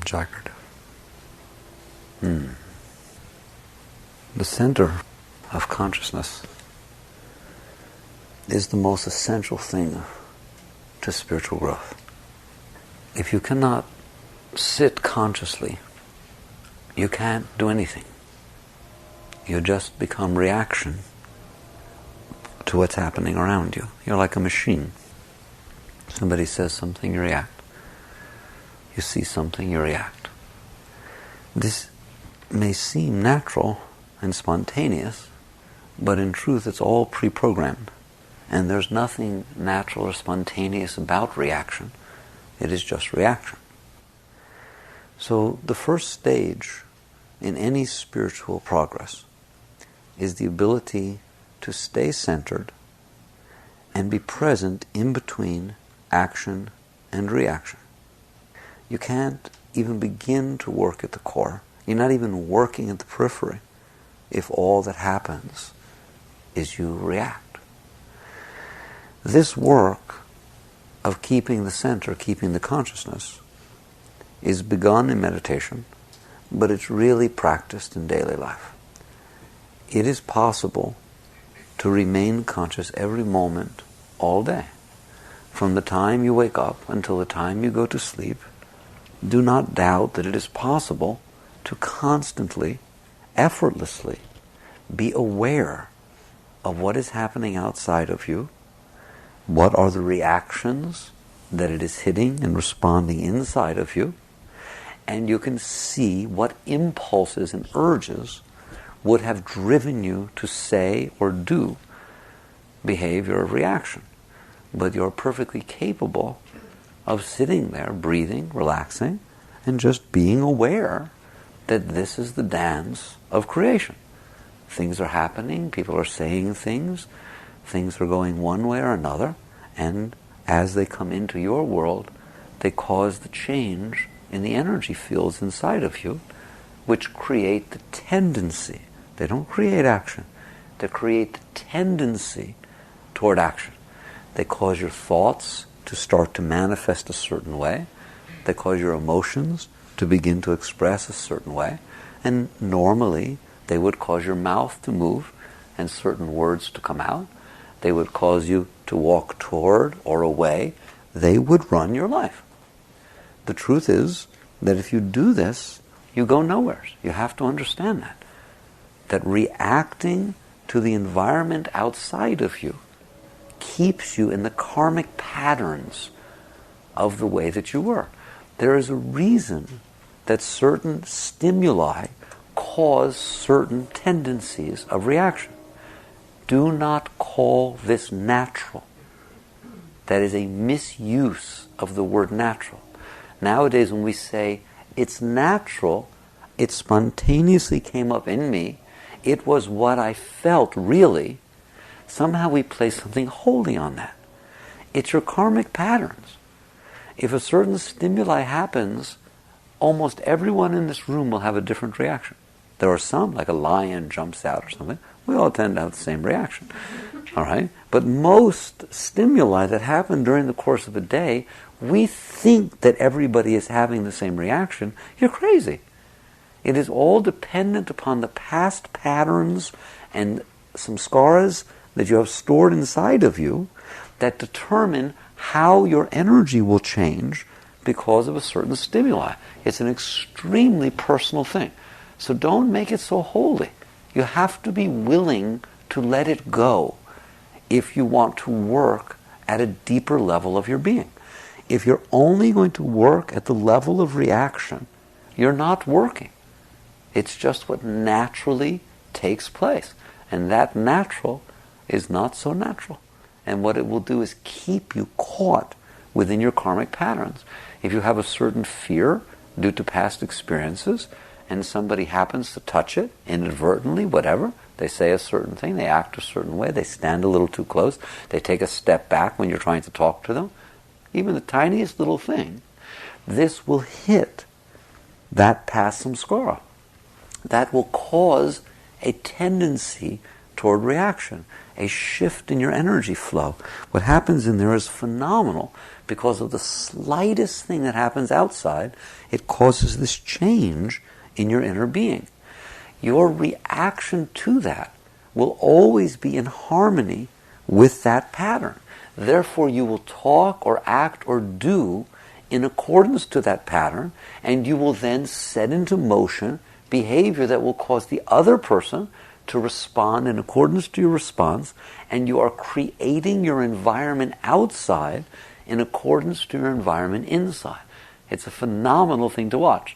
Jagged. The center of consciousness is the most essential thing to spiritual growth. If you cannot sit consciously, you can't do anything. You just become reaction to what's happening around you. You're like a machine. Somebody says something, you react. You see something, you react. This may seem natural and spontaneous, but in truth it's all pre-programmed. And there's nothing natural or spontaneous about reaction. It is just reaction. So the first stage in any spiritual progress is the ability to stay centered and be present in between action and reaction. You can't even begin to work at the core. You're not even working at the periphery if all that happens is you react. This work of keeping the center, keeping the consciousness, is begun in meditation, but it's really practiced in daily life. It is possible to remain conscious every moment, all day. From the time you wake up until the time you go to sleep, do not doubt that it is possible to constantly, effortlessly be aware of what is happening outside of you, what are the reactions that it is hitting and responding inside of you, and you can see what impulses and urges would have driven you to say or do behavior or reaction. But you're perfectly capable of sitting there, breathing, relaxing, and just being aware that this is the dance of creation. Things are happening, people are saying things are going one way or another, and as they come into your world, they cause the change in the energy fields inside of you, which create the tendency. They don't create action. They create the tendency toward action. They cause your thoughts to start to manifest a certain way. They cause your emotions to begin to express a certain way. And normally, they would cause your mouth to move and certain words to come out. They would cause you to walk toward or away. They would run your life. The truth is that if you do this, you go nowhere. You have to understand that. That reacting to the environment outside of you keeps you in the karmic patterns of the way that you were. There is a reason that certain stimuli cause certain tendencies of reaction. Do not call this natural. That is a misuse of the word natural. Nowadays when we say, it's natural, it spontaneously came up in me, it was what I felt really, somehow we place something holy on that. It's your karmic patterns. If a certain stimuli happens, almost everyone in this room will have a different reaction. There are some, like a lion jumps out or something, we all tend to have the same reaction. All right? But most stimuli that happen during the course of a day, we think that everybody is having the same reaction. You're crazy. It is all dependent upon the past patterns and some scars that you have stored inside of you that determine how your energy will change because of a certain stimuli. It's an extremely personal thing. So don't make it so holy. You have to be willing to let it go if you want to work at a deeper level of your being. If you're only going to work at the level of reaction, you're not working. It's just what naturally takes place. And that natural is not so natural. And what it will do is keep you caught within your karmic patterns. If you have a certain fear due to past experiences, and somebody happens to touch it inadvertently, whatever, they say a certain thing, they act a certain way, they stand a little too close, they take a step back when you're trying to talk to them, even the tiniest little thing, this will hit that past samskara. That will cause a tendency toward reaction, a shift in your energy flow. What happens in there is phenomenal. Because of the slightest thing that happens outside, it causes this change in your inner being. Your reaction to that will always be in harmony with that pattern. Therefore, you will talk or act or do in accordance to that pattern, and you will then set into motion behavior that will cause the other person to respond in accordance to your response, and you are creating your environment outside in accordance to your environment inside. It's a phenomenal thing to watch.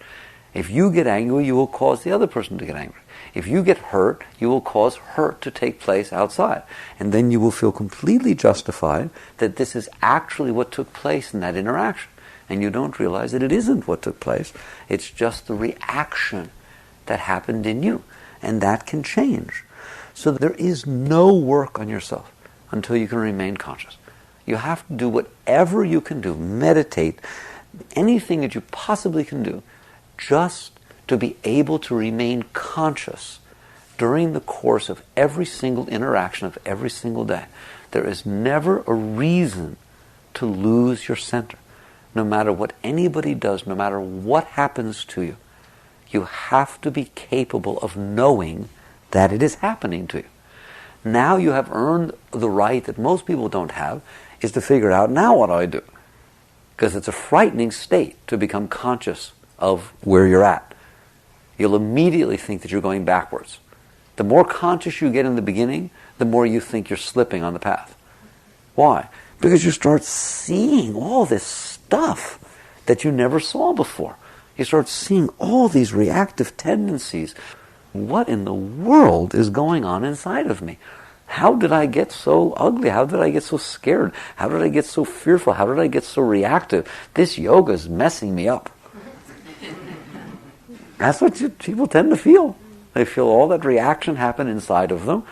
If you get angry, you will cause the other person to get angry. If you get hurt, you will cause hurt to take place outside. And then you will feel completely justified that this is actually what took place in that interaction. And you don't realize that it isn't what took place. It's just the reaction that happened in you. And that can change. So there is no work on yourself until you can remain conscious. You have to do whatever you can do, meditate, anything that you possibly can do, just to be able to remain conscious during the course of every single interaction of every single day. There is never a reason to lose your center. No matter what anybody does, no matter what happens to you, you have to be capable of knowing that it is happening to you. Now you have earned the right that most people don't have, is to figure out, now what do I do? Because it's a frightening state to become conscious of where you're at. You'll immediately think that you're going backwards. The more conscious you get in the beginning, the more you think you're slipping on the path. Why? Because you start seeing all this stuff that you never saw before. You start seeing all these reactive tendencies. What in the world is going on inside of me? How did I get so ugly? How did I get so scared? How did I get so fearful? How did I get so reactive? This yoga is messing me up. That's what people tend to feel. They feel all that reaction happen inside of them,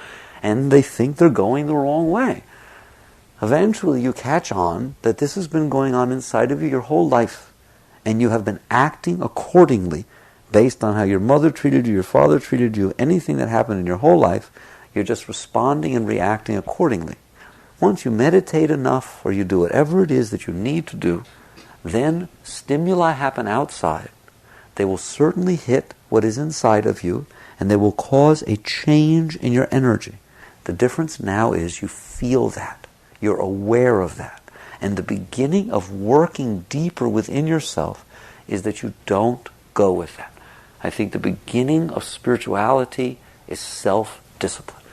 and they think they're going the wrong way. Eventually you catch on that this has been going on inside of you your whole life, and you have been acting accordingly based on how your mother treated you, your father treated you, anything that happened in your whole life. You're just responding and reacting accordingly. Once you meditate enough, or you do whatever it is that you need to do, then stimuli happen outside. They will certainly hit what is inside of you, and they will cause a change in your energy. The difference now is you feel that. You're aware of that. And the beginning of working deeper within yourself is that you don't go with that. I think the beginning of spirituality is self-discipline.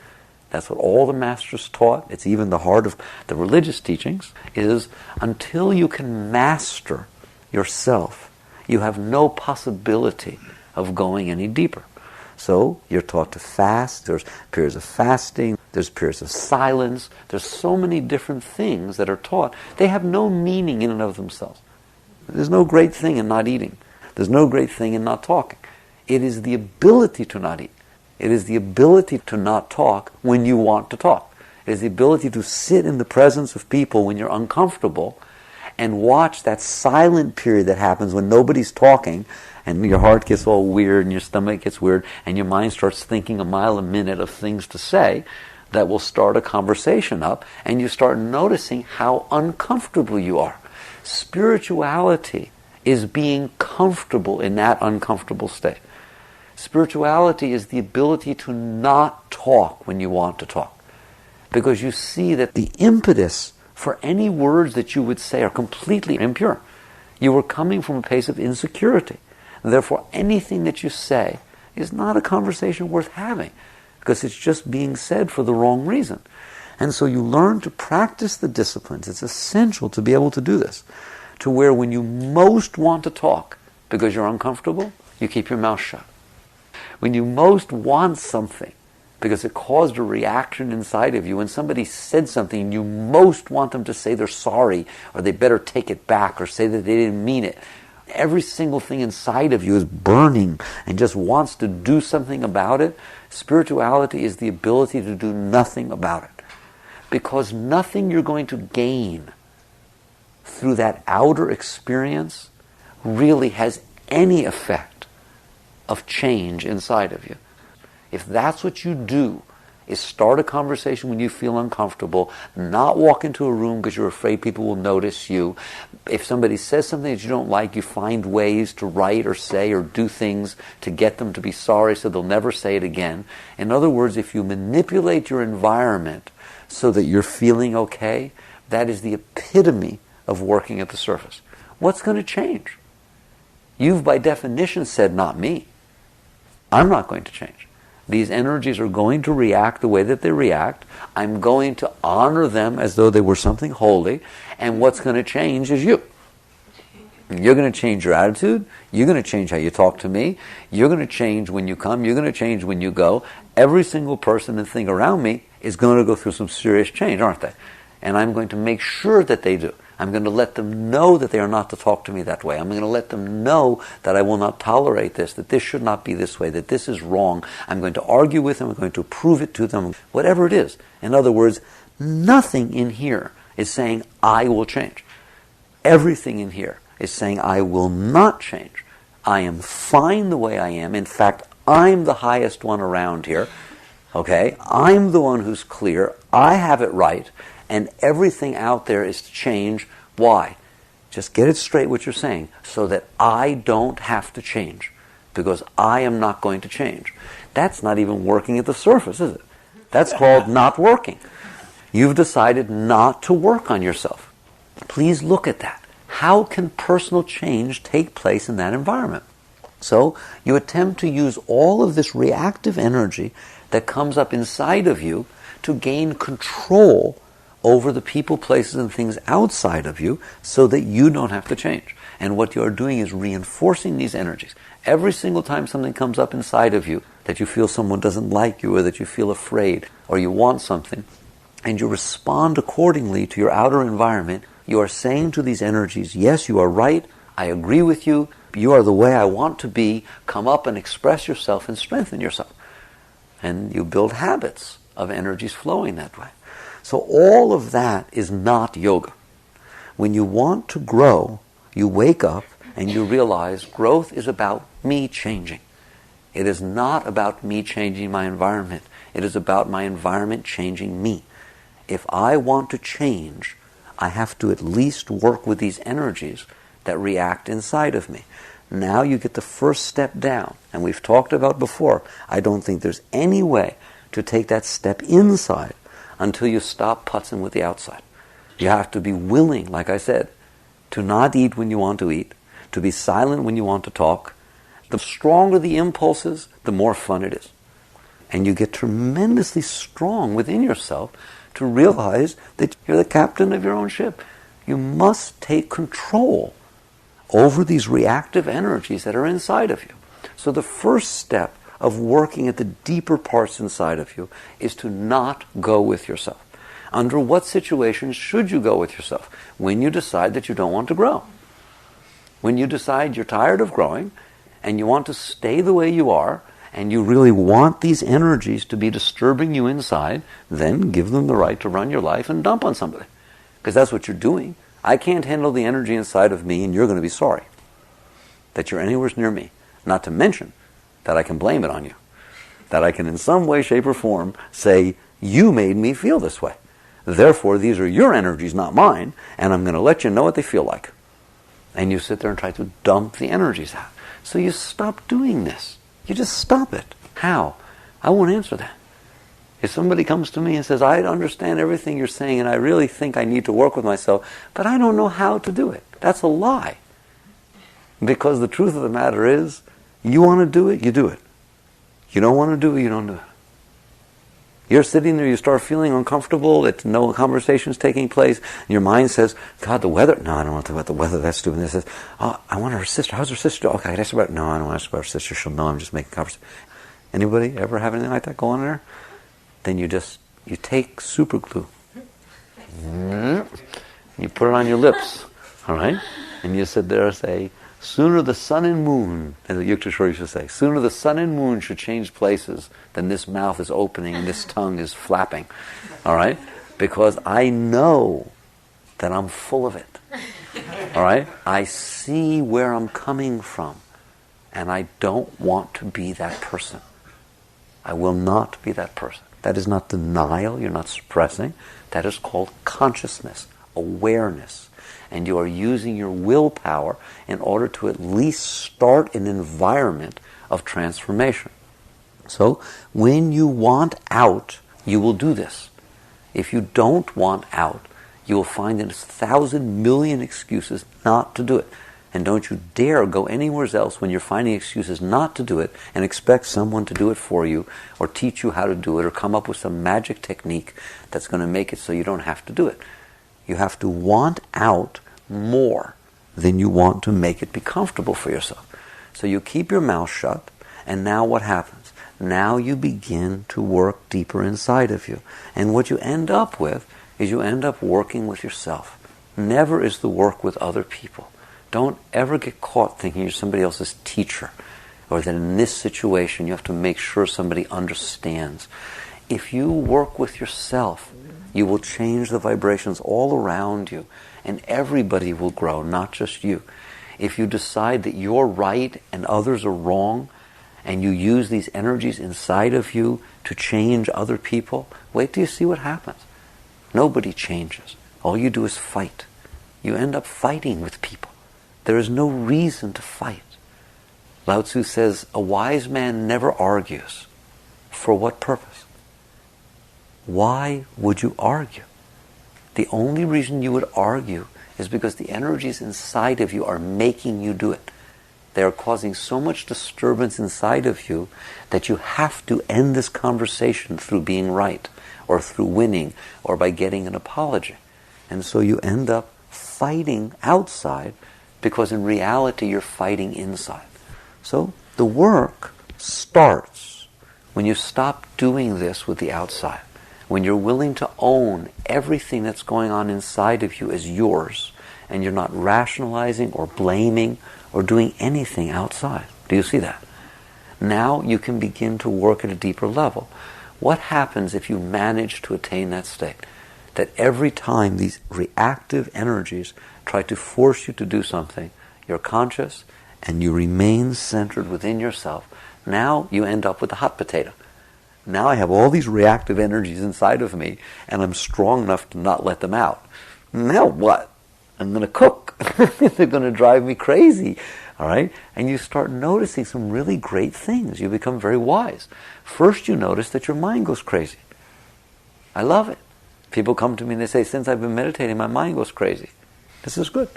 That's what all the masters taught. It's even the heart of the religious teachings, is until you can master yourself, you have no possibility of going any deeper. So you're taught to fast. There's periods of fasting. There's periods of silence. There's so many different things that are taught. They have no meaning in and of themselves. There's no great thing in not eating. There's no great thing in not talking. It is the ability to not eat. It is the ability to not talk when you want to talk. It is the ability to sit in the presence of people when you're uncomfortable and watch that silent period that happens when nobody's talking, and your heart gets all weird and your stomach gets weird and your mind starts thinking a mile a minute of things to say that will start a conversation up, and you start noticing how uncomfortable you are. Spirituality is being comfortable in that uncomfortable state. Spirituality is the ability to not talk when you want to talk, because you see that the impetus for any words that you would say are completely impure. You are coming from a place of insecurity. And therefore, anything that you say is not a conversation worth having, because it's just being said for the wrong reason. And so you learn to practice the disciplines. It's essential to be able to do this, to where when you most want to talk because you're uncomfortable, you keep your mouth shut. When you most want something because it caused a reaction inside of you, when somebody said something, you most want them to say they're sorry, or they better take it back, or say that they didn't mean it. Every single thing inside of you is burning and just wants to do something about it. Spirituality is the ability to do nothing about it. Because nothing you're going to gain through that outer experience really has any effect of change inside of you. If that's what you do is start a conversation when you feel uncomfortable, not walk into a room because you're afraid people will notice you. If somebody says something that you don't like, you find ways to write or say or do things to get them to be sorry so they'll never say it again. In other words, if you manipulate your environment so that you're feeling okay, that is the epitome of working at the surface. What's going to change? You've by definition said, not me. I'm not going to change. These energies are going to react the way that they react. I'm going to honor them as though they were something holy. And what's going to change is you. You're going to change your attitude. You're going to change how you talk to me. You're going to change when you come. You're going to change when you go. Every single person and thing around me is going to go through some serious change, aren't they? And I'm going to make sure that they do. I'm going to let them know that they are not to talk to me that way. I'm going to let them know that I will not tolerate this, that this should not be this way, that this is wrong. I'm going to argue with them. I'm going to prove it to them, whatever it is. In other words, nothing in here is saying, I will change. Everything in here is saying, I will not change. I am fine the way I am. In fact, I'm the highest one around here. Okay? I'm the one who's clear. I have it right. And everything out there is to change. Why? Just get it straight what you're saying, so that I don't have to change, because I am not going to change. That's not even working at the surface, is it? That's called not working. You've decided not to work on yourself. Please look at that. How can personal change take place in that environment? So you attempt to use all of this reactive energy that comes up inside of you to gain control over the people, places, and things outside of you so that you don't have to change. And what you are doing is reinforcing these energies. Every single time something comes up inside of you, that you feel someone doesn't like you, or that you feel afraid, or you want something, and you respond accordingly to your outer environment, you are saying to these energies, yes, you are right, I agree with you, you are the way I want to be, come up and express yourself and strengthen yourself. And you build habits of energies flowing that way. So all of that is not yoga. When you want to grow, you wake up and you realize growth is about me changing. It is not about me changing my environment. It is about my environment changing me. If I want to change, I have to at least work with these energies that react inside of me. Now you get the first step down. And we've talked about before, I don't think there's any way to take that step inside until you stop putzing with the outside. You have to be willing, like I said, to not eat when you want to eat, to be silent when you want to talk. The stronger the impulses, the more fun it is. And you get tremendously strong within yourself to realize that you're the captain of your own ship. You must take control over these reactive energies that are inside of you. So the first step of working at the deeper parts inside of you is to not go with yourself. Under what situations should you go with yourself? When you decide that you don't want to grow. When you decide you're tired of growing and you want to stay the way you are and you really want these energies to be disturbing you inside, then give them the right to run your life and dump on somebody. Because that's what you're doing. I can't handle the energy inside of me and you're going to be sorry that you're anywhere near me. Not to mention that I can blame it on you. That I can in some way, shape, or form say, you made me feel this way. Therefore, these are your energies, not mine, and I'm going to let you know what they feel like. And you sit there and try to dump the energies out. So you stop doing this. You just stop it. How? I won't answer that. If somebody comes to me and says, I understand everything you're saying and I really think I need to work with myself, but I don't know how to do it. That's a lie. Because the truth of the matter is, you want to do it, you do it. You don't want to do it, you don't do it. You're sitting there, you start feeling uncomfortable, that no conversation's taking place, and your mind says, God, the weather. No, I don't want to talk about the weather, that's stupid. It says, oh, I want her sister. How's her sister? Okay, I ask about. No, I don't want to ask about her sister. She'll know I'm just making conversation. Anybody ever have anything like that go on there? Then you take super glue. You put it on your lips, all right? And you sit there and say, sooner the sun and moon, as the Yukteswar used to say, sooner the sun and moon should change places than this mouth is opening and this tongue is flapping. All right? Because I know that I'm full of it. All right? I see where I'm coming from. And I don't want to be that person. I will not be that person. That is not denial, you're not suppressing. That is called consciousness, awareness. And you are using your willpower in order to at least start an environment of transformation. So, when you want out, you will do this. If you don't want out, you will find that it's 1,000 million excuses not to do it. And don't you dare go anywhere else when you're finding excuses not to do it and expect someone to do it for you or teach you how to do it or come up with some magic technique that's going to make it so you don't have to do it. You have to want out more than you want to make it be comfortable for yourself. So you keep your mouth shut, and now what happens? Now you begin to work deeper inside of you. And what you end up with is you end up working with yourself. Never is the work with other people. Don't ever get caught thinking you're somebody else's teacher, or that in this situation you have to make sure somebody understands. If you work with yourself, you will change the vibrations all around you, and everybody will grow, not just you. If you decide that you're right and others are wrong, and you use these energies inside of you to change other people, wait till you see what happens. Nobody changes. All you do is fight. You end up fighting with people. There is no reason to fight. Lao Tzu says, a wise man never argues. For what purpose? Why would you argue? The only reason you would argue is because the energies inside of you are making you do it. They are causing so much disturbance inside of you that you have to end this conversation through being right, or through winning, or by getting an apology. And so you end up fighting outside, because in reality you're fighting inside. So the work starts when you stop doing this with the outside. When you're willing to own everything that's going on inside of you as yours, and you're not rationalizing or blaming or doing anything outside. Do you see that? Now you can begin to work at a deeper level. What happens if you manage to attain that state? That every time these reactive energies try to force you to do something, you're conscious and you remain centered within yourself. Now you end up with a hot potato. Now I have all these reactive energies inside of me, and I'm strong enough to not let them out. Now what? I'm going to cook. They're going to drive me crazy. All right? And you start noticing some really great things. You become very wise. First you notice that your mind goes crazy. I love it. People come to me and they say, since I've been meditating, my mind goes crazy. This is good.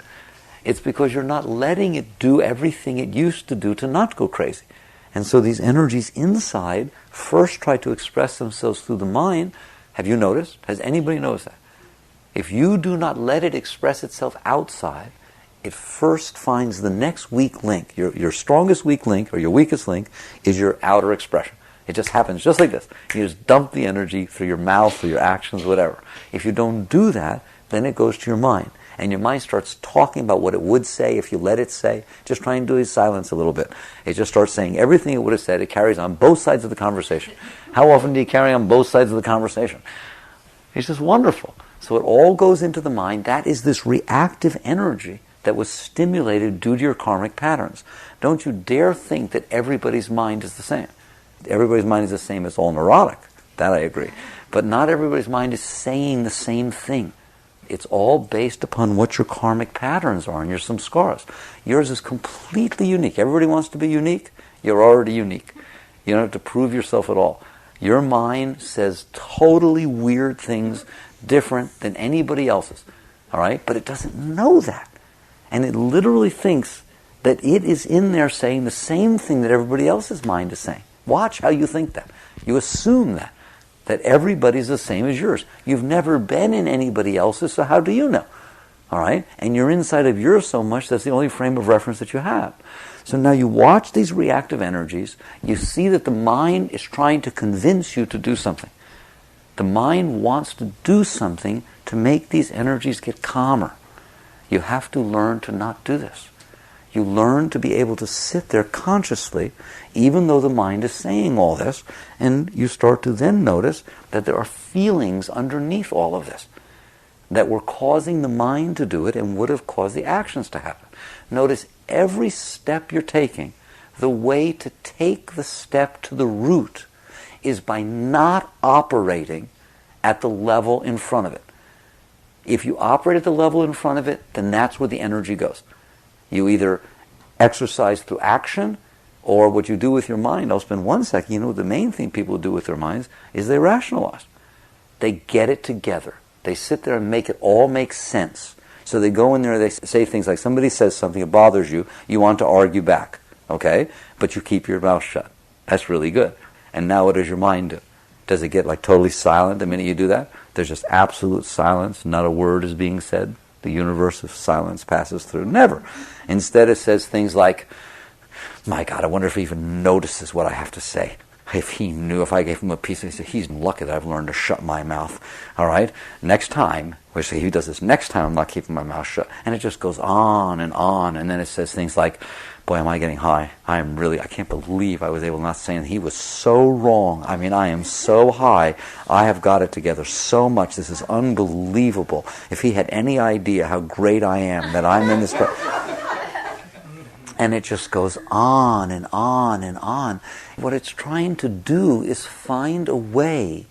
It's because you're not letting it do everything it used to do to not go crazy. And so these energies inside first try to express themselves through the mind. Have you noticed? Has anybody noticed that? If you do not let it express itself outside, it first finds the next weak link. Your strongest weak link, or your weakest link, is your outer expression. It just happens just like this. You just dump the energy through your mouth, through your actions, whatever. If you don't do that, then it goes to your mind. And your mind starts talking about what it would say if you let it say. Just try and do his silence a little bit. It just starts saying everything it would have said. It carries on both sides of the conversation. How often do you carry on both sides of the conversation? It's just wonderful. So it all goes into the mind. That is this reactive energy that was stimulated due to your karmic patterns. Don't you dare think that everybody's mind is the same. Everybody's mind is the same. It's all neurotic. That I agree. But not everybody's mind is saying the same thing. It's all based upon what your karmic patterns are and your samskaras. Yours is completely unique. Everybody wants to be unique. You're already unique. You don't have to prove yourself at all. Your mind says totally weird things, different than anybody else's. All right? But it doesn't know that. And it literally thinks that it is in there saying the same thing that everybody else's mind is saying. Watch how you think that. You assume that everybody's the same as yours. You've never been in anybody else's, so how do you know? All right? And you're inside of yours so much, that's the only frame of reference that you have. So now you watch these reactive energies, you see that the mind is trying to convince you to do something. The mind wants to do something to make these energies get calmer. You have to learn to not do this. You learn to be able to sit there consciously, even though the mind is saying all this, and you start to then notice that there are feelings underneath all of this that were causing the mind to do it and would have caused the actions to happen. Notice every step you're taking, the way to take the step to the root is by not operating at the level in front of it. If you operate at the level in front of it, then that's where the energy goes. You either exercise through action, or what you do with your mind. I'll spend 1 second. The main thing people do with their minds is they rationalize. They get it together. They sit there and make it all make sense. So they go in there, they say things like, somebody says something that bothers you, you want to argue back, okay? But you keep your mouth shut. That's really good. And now what does your mind do? Does it get like totally silent the minute you do that? There's just absolute silence. Not a word is being said. The universe of silence passes through. Never. Instead it says things like, my God, I wonder if he even notices what I have to say. If he knew, if I gave him a piece, he said, he's lucky that I've learned to shut my mouth. All right? Next time, if he does this next time, I'm not keeping my mouth shut. And it just goes on. And then it says things like, boy, am I getting high. I can't believe I was able to not say anything. He was so wrong. I mean, I am so high. I have got it together so much. This is unbelievable. If he had any idea how great I am, that I'm in this... And it just goes on and on and on. What it's trying to do is find a way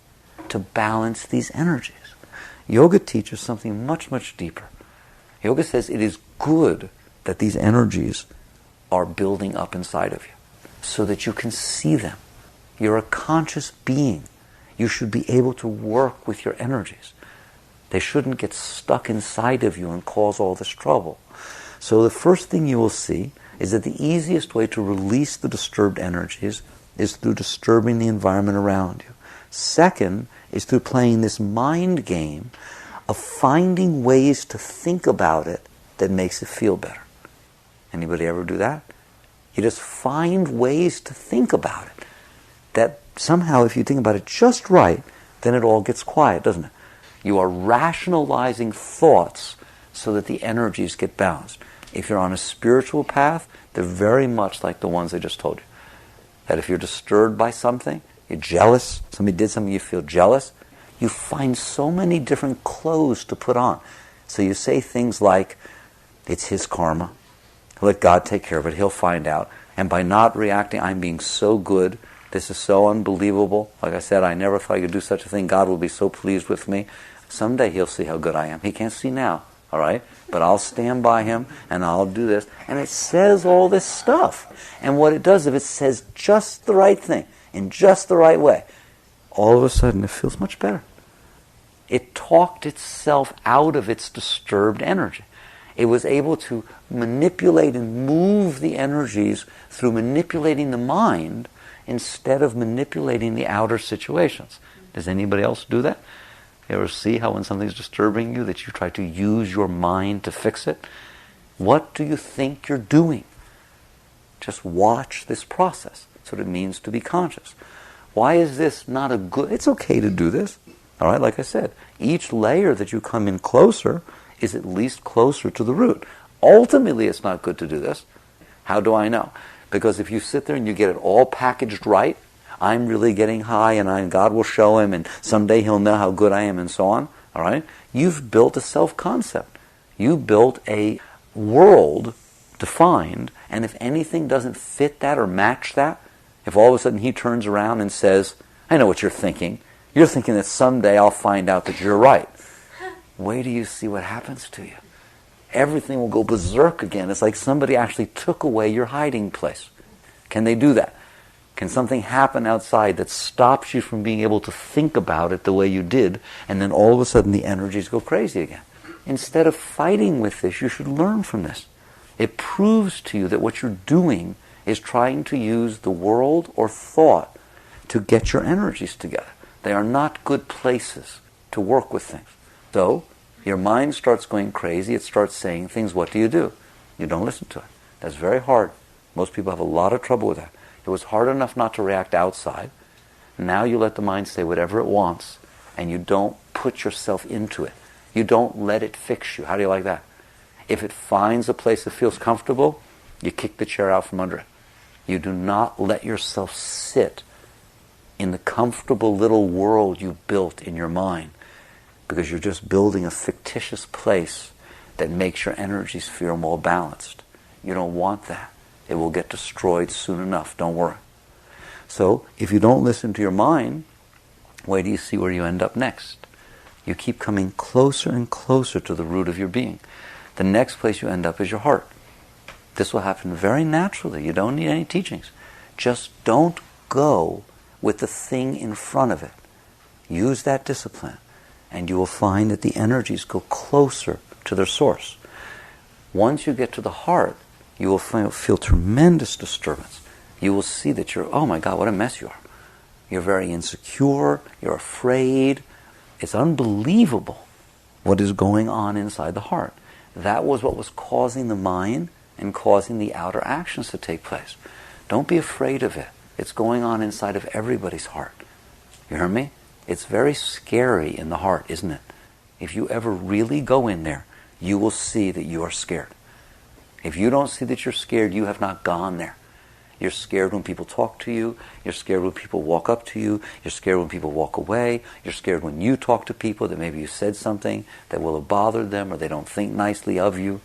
to balance these energies. Yoga teaches something much, much deeper. Yoga says it is good that these energies are building up inside of you so that you can see them. You're a conscious being. You should be able to work with your energies. They shouldn't get stuck inside of you and cause all this trouble. So the first thing you will see is that the easiest way to release the disturbed energies is through disturbing the environment around you. Second is through playing this mind game of finding ways to think about it that makes it feel better. Anybody ever do that? You just find ways to think about it that somehow, if you think about it just right, then it all gets quiet, doesn't it? You are rationalizing thoughts so that the energies get balanced. If you're on a spiritual path, they're very much like the ones I just told you. That if you're disturbed by something, you're jealous, somebody did something, you feel jealous, you find so many different clothes to put on. So you say things like, it's his karma, let God take care of it, he'll find out. And by not reacting, I'm being so good, this is so unbelievable. Like I said, I never thought I could do such a thing, God will be so pleased with me. Someday he'll see how good I am. He can't see now. All right? But I'll stand by him, and I'll do this. And it says all this stuff. And what it does, if it says just the right thing, in just the right way, all of a sudden it feels much better. It talked itself out of its disturbed energy. It was able to manipulate and move the energies through manipulating the mind instead of manipulating the outer situations. Does anybody else do that? You ever see how when something's disturbing you that you try to use your mind to fix it? What do you think you're doing? Just watch this process. That's what it means to be conscious. Why is this not a good... It's okay to do this. All right, like I said, each layer that you come in closer is at least closer to the root. Ultimately, it's not good to do this. How do I know? Because if you sit there and you get it all packaged right, I'm really getting high and God will show him and someday he'll know how good I am and so on. All right? You've built a self-concept. You built a world defined, and if anything doesn't fit that or match that, if all of a sudden he turns around and says, I know what you're thinking. You're thinking that someday I'll find out that you're right. Wait till you see what happens to you. Everything will go berserk again. It's like somebody actually took away your hiding place. Can they do that? Can something happen outside that stops you from being able to think about it the way you did, and then all of a sudden the energies go crazy again? Instead of fighting with this, you should learn from this. It proves to you that what you're doing is trying to use the world or thought to get your energies together. They are not good places to work with things. So, your mind starts going crazy, it starts saying things, what do? You don't listen to it. That's very hard. Most people have a lot of trouble with that. It was hard enough not to react outside. Now you let the mind say whatever it wants, and you don't put yourself into it. You don't let it fix you. How do you like that? If it finds a place that feels comfortable, you kick the chair out from under it. You do not let yourself sit in the comfortable little world you built in your mind, because you're just building a fictitious place that makes your energies feel more balanced. You don't want that. It will get destroyed soon enough. Don't worry. So if you don't listen to your mind, wait till you see where you end up next. You keep coming closer and closer to the root of your being. The next place you end up is your heart. This will happen very naturally. You don't need any teachings. Just don't go with the thing in front of it. Use that discipline, and you will find that the energies go closer to their source. Once you get to the heart, you will feel tremendous disturbance. You will see that you're, oh my God, what a mess you are. You're very insecure, you're afraid. It's unbelievable what is going on inside the heart. That was what was causing the mind and causing the outer actions to take place. Don't be afraid of it. It's going on inside of everybody's heart. You hear me? It's very scary in the heart, isn't it? If you ever really go in there, you will see that you are scared. If you don't see that you're scared, you have not gone there. You're scared when people talk to you. You're scared when people walk up to you. You're scared when people walk away. You're scared when you talk to people that maybe you said something that will have bothered them or they don't think nicely of you.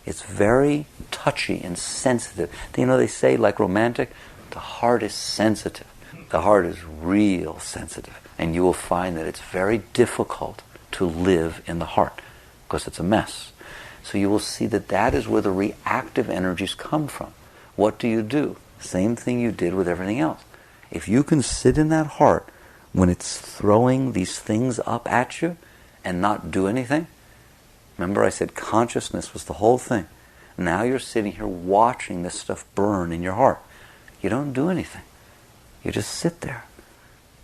It's very touchy and sensitive. You know, they say, like romantic, the heart is sensitive. The heart is real sensitive. And you will find that it's very difficult to live in the heart because it's a mess. So you will see that that is where the reactive energies come from. What do? Same thing you did with everything else. If you can sit in that heart when it's throwing these things up at you and not do anything, remember I said consciousness was the whole thing. Now you're sitting here watching this stuff burn in your heart. You don't do anything. You just sit there.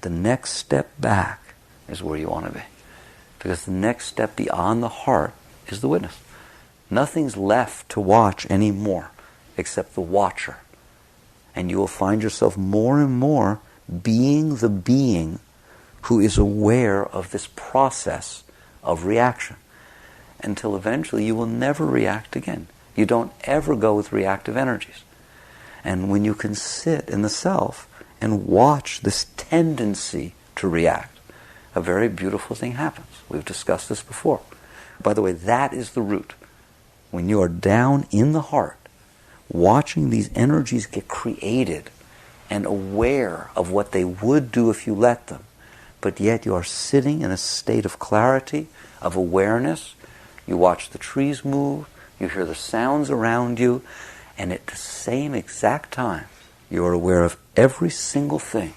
The next step back is where you want to be. Because the next step beyond the heart is the witness. Nothing's left to watch anymore except the watcher. And you will find yourself more and more being the being who is aware of this process of reaction. Until eventually you will never react again. You don't ever go with reactive energies. And when you can sit in the self and watch this tendency to react, a very beautiful thing happens. We've discussed this before. By the way, that is the root. When you are down in the heart, watching these energies get created and aware of what they would do if you let them, but yet you are sitting in a state of clarity, of awareness. You watch the trees move, you hear the sounds around you, and at the same exact time, you are aware of every single thing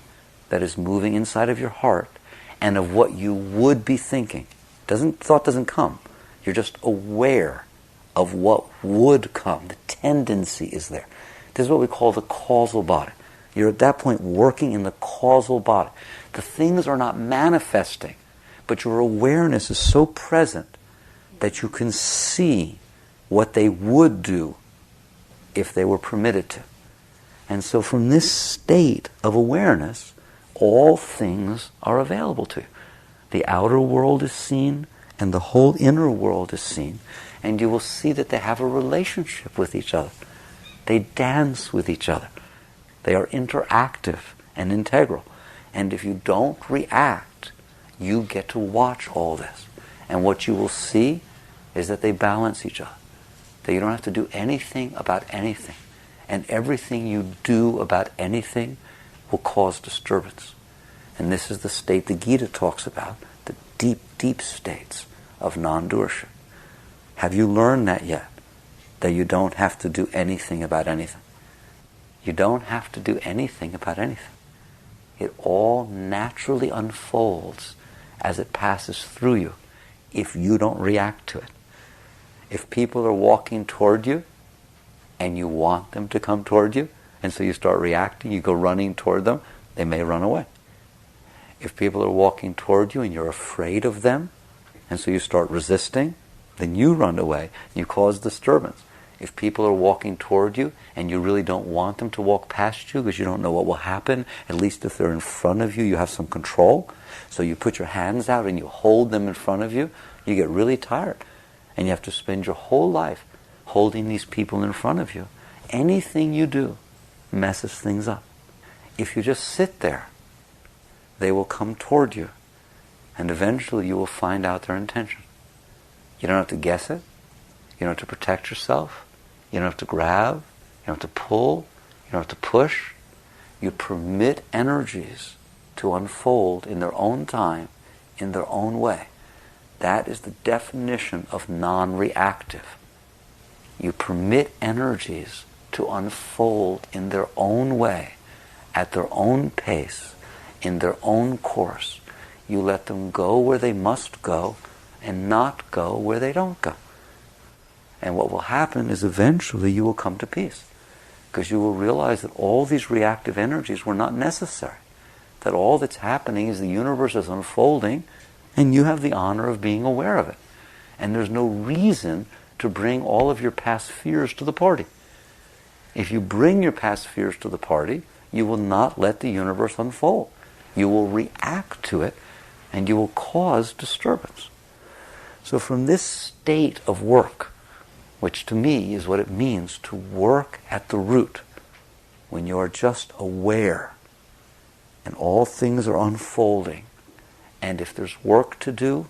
that is moving inside of your heart and of what you would be thinking. Thought doesn't come. You're just aware of what would come. The tendency is there. This is what we call the causal body. You're at that point working in the causal body. The things are not manifesting, but your awareness is so present that you can see what they would do if they were permitted to. And so from this state of awareness, all things are available to you. The outer world is seen, and the whole inner world is seen. And you will see that they have a relationship with each other. They dance with each other. They are interactive and integral. And if you don't react, you get to watch all this. And what you will see is that they balance each other. That you don't have to do anything about anything. And everything you do about anything will cause disturbance. And this is the state the Gita talks about, the deep, deep states of non-doership. Have you learned that yet? That you don't have to do anything about anything. You don't have to do anything about anything. It all naturally unfolds as it passes through you if you don't react to it. If people are walking toward you and you want them to come toward you, and so you start reacting, you go running toward them, they may run away. If people are walking toward you and you're afraid of them, and so you start resisting, then you run away, you cause disturbance. If people are walking toward you and you really don't want them to walk past you because you don't know what will happen, at least if they're in front of you, you have some control. So you put your hands out and you hold them in front of you, you get really tired. And you have to spend your whole life holding these people in front of you. Anything you do messes things up. If you just sit there, they will come toward you. And eventually you will find out their intention. You don't have to guess it. You don't have to protect yourself. You don't have to grab. You don't have to pull. You don't have to push. You permit energies to unfold in their own time, in their own way. That is the definition of non-reactive. You permit energies to unfold in their own way, at their own pace, in their own course. You let them go where they must go and not go where they don't go. And what will happen is eventually you will come to peace, because you will realize that all these reactive energies were not necessary. That all that's happening is the universe is unfolding and you have the honor of being aware of it. And there's no reason to bring all of your past fears to the party. If you bring your past fears to the party, you will not let the universe unfold. You will react to it and you will cause disturbance. So from this state of work, which to me is what it means to work at the root, when you are just aware and all things are unfolding, and if there's work to do,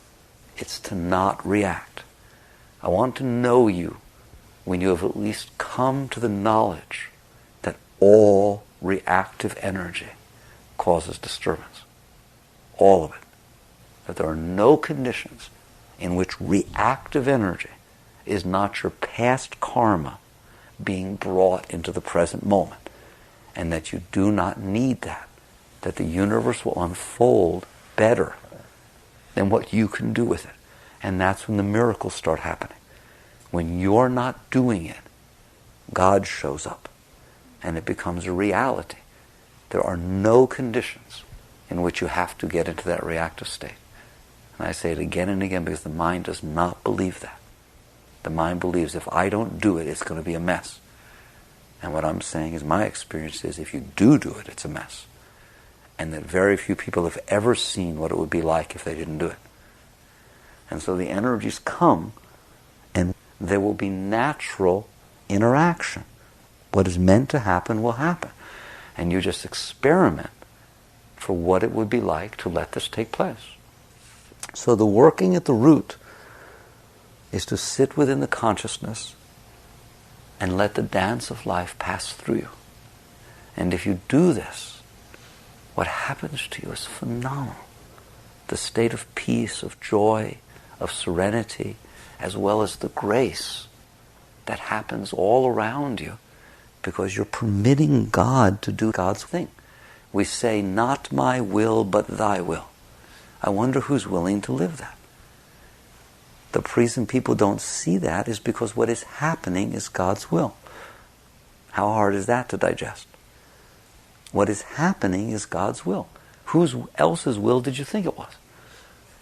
it's to not react. I want to know you when you have at least come to the knowledge that all reactive energy causes disturbance. All of it. That there are no conditions in which reactive energy is not your past karma being brought into the present moment, and that you do not need that the universe will unfold better than what you can do with it. And that's when the miracles start happening. When you're not doing it, God shows up and it becomes a reality. There are no conditions in which you have to get into that reactive state. And I say it again and again because the mind does not believe that. The mind believes if I don't do it, it's going to be a mess. And what I'm saying is my experience is if you do it, it's a mess. And that very few people have ever seen what it would be like if they didn't do it. And so the energies come and there will be natural interaction. What is meant to happen will happen. And you just experiment for what it would be like to let this take place. So the working at the root is to sit within the consciousness and let the dance of life pass through you. And if you do this, what happens to you is phenomenal. The state of peace, of joy, of serenity, as well as the grace that happens all around you because you're permitting God to do God's thing. We say, not my will, but thy will. I wonder who's willing to live that. The reason people don't see that is because what is happening is God's will. How hard is that to digest? What is happening is God's will. Whose else's will did you think it was?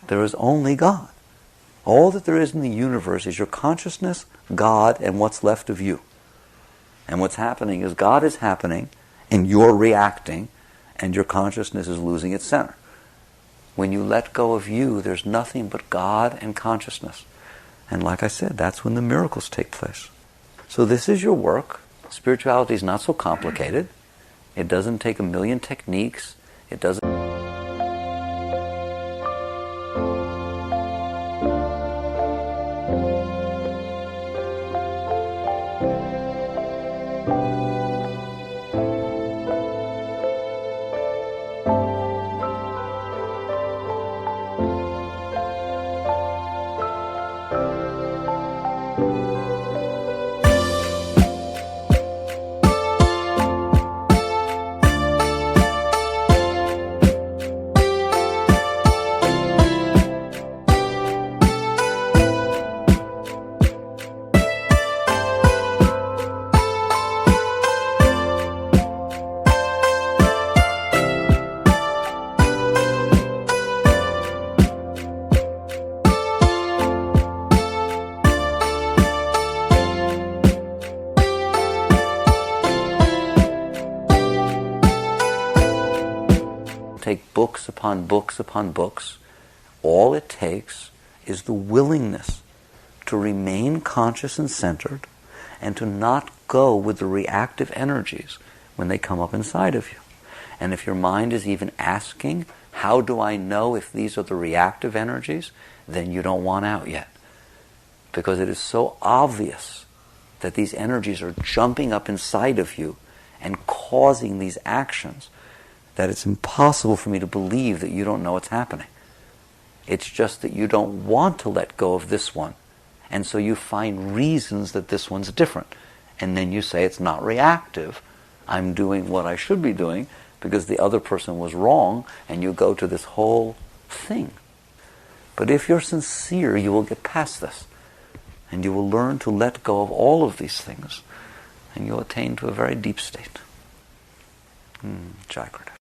There is only God. All that there is in the universe is your consciousness, God, and what's left of you. And what's happening is God is happening, and you're reacting, and your consciousness is losing its center. When you let go of you, there's nothing but God and consciousness. And like I said, that's when the miracles take place. So this is your work. Spirituality is not so complicated. It doesn't take a million techniques. It doesn't... Take books upon books upon books. All it takes is the willingness to remain conscious and centered and to not go with the reactive energies when they come up inside of you. And if your mind is even asking, how do I know if these are the reactive energies? Then you don't want out yet. Because it is so obvious that these energies are jumping up inside of you and causing these actions that it's impossible for me to believe that you don't know what's happening. It's just that you don't want to let go of this one, and so you find reasons that this one's different. And then you say, it's not reactive. I'm doing what I should be doing because the other person was wrong, and you go to this whole thing. But if you're sincere, you will get past this, and you will learn to let go of all of these things, and you'll attain to a very deep state. Jai Gurudev.